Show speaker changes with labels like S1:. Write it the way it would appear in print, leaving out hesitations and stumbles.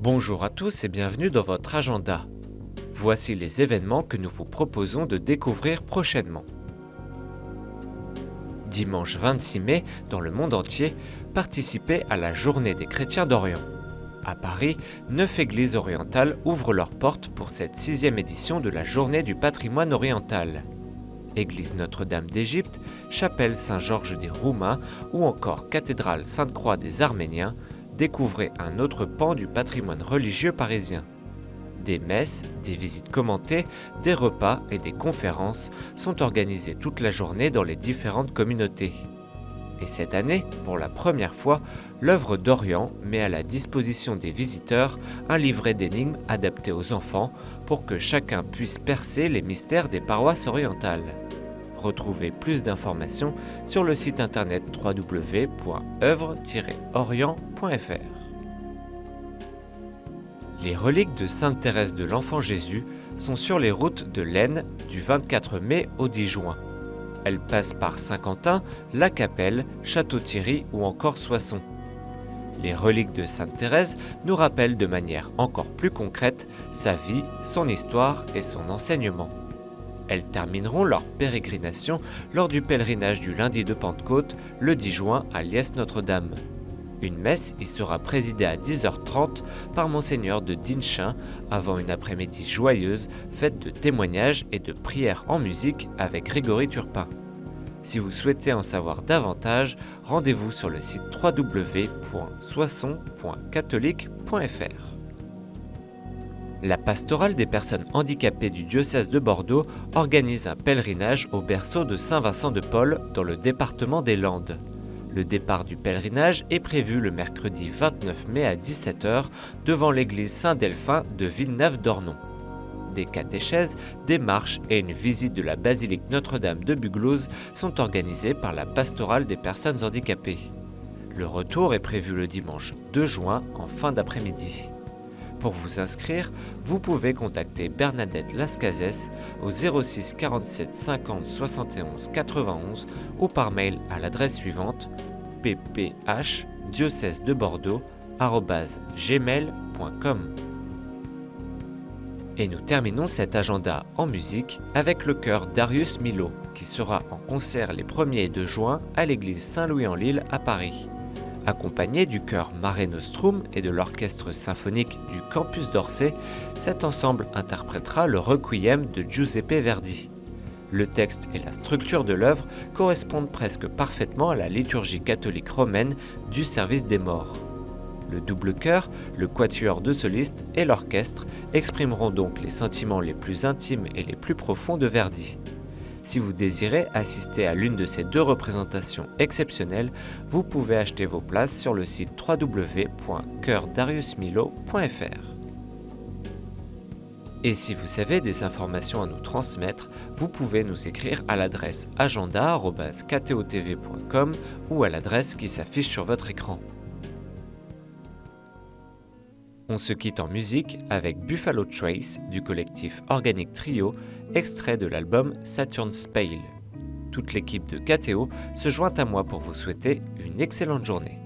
S1: Bonjour à tous et bienvenue dans votre agenda. Voici les événements que nous vous proposons de découvrir prochainement. Dimanche 26 mai, dans le monde entier, participez à la Journée des chrétiens d'Orient. À Paris, 9 églises orientales ouvrent leurs portes pour cette 6e édition de la Journée du patrimoine oriental. Église Notre-Dame d'Égypte, chapelle Saint-Georges des Roumains ou encore cathédrale Sainte-Croix des Arméniens, découvrez un autre pan du patrimoine religieux parisien. Des messes, des visites commentées, des repas et des conférences sont organisés toute la journée dans les différentes communautés. Et cette année, pour la première fois, l'œuvre d'Orient met à la disposition des visiteurs un livret d'énigmes adapté aux enfants pour que chacun puisse percer les mystères des paroisses orientales. Retrouvez plus d'informations sur le site internet www.oeuvre-orient.fr. Les reliques de Sainte Thérèse de l'Enfant Jésus sont sur les routes de l'Aisne du 24 mai au 10 juin. Elles passent par Saint-Quentin, La Capelle, Château-Thierry ou encore Soissons. Les reliques de Sainte Thérèse nous rappellent de manière encore plus concrète sa vie, son histoire et son enseignement. Elles termineront leur pérégrination lors du pèlerinage du lundi de Pentecôte, le 10 juin à Liesse-Notre-Dame. Une messe y sera présidée à 10h30 par Monseigneur de Dinchin avant une après-midi joyeuse faite de témoignages et de prières en musique avec Grégory Turpin. Si vous souhaitez en savoir davantage, rendez-vous sur le site www.soisson.catholique.fr. La pastorale des personnes handicapées du diocèse de Bordeaux organise un pèlerinage au berceau de Saint-Vincent de Paul dans le département des Landes. Le départ du pèlerinage est prévu le mercredi 29 mai à 17h devant l'église Saint-Delphin de Villeneuve-d'Ornon. Des catéchèses, des marches et une visite de la basilique Notre-Dame de Bugloz sont organisées par la pastorale des personnes handicapées. Le retour est prévu le dimanche 2 juin en fin d'après-midi. Pour vous inscrire, vous pouvez contacter Bernadette Lascazès au 06 47 50 71 91 ou par mail à l'adresse suivante pph-diocèse-de-bordeaux@gmail.com. Et nous terminons cet agenda en musique avec le chœur Darius Milhaud qui sera en concert les 1er et 2 juin à l'église Saint-Louis-en-l'Île à Paris. Accompagné du chœur Mare Nostrum et de l'orchestre symphonique du Campus d'Orsay, cet ensemble interprétera le Requiem de Giuseppe Verdi. Le texte et la structure de l'œuvre correspondent presque parfaitement à la liturgie catholique romaine du service des morts. Le double chœur, le quatuor de solistes et l'orchestre exprimeront donc les sentiments les plus intimes et les plus profonds de Verdi. Si vous désirez assister à l'une de ces deux représentations exceptionnelles, vous pouvez acheter vos places sur le site www.choeurdariusmilhaud.fr. Et si vous avez des informations à nous transmettre, vous pouvez nous écrire à l'adresse agenda@ktotv.com ou à l'adresse qui s'affiche sur votre écran. On se quitte en musique avec Buffalo Trace du collectif Organic Trio, extrait de l'album Saturn's Pale. Toute l'équipe de KTO se joint à moi pour vous souhaiter une excellente journée.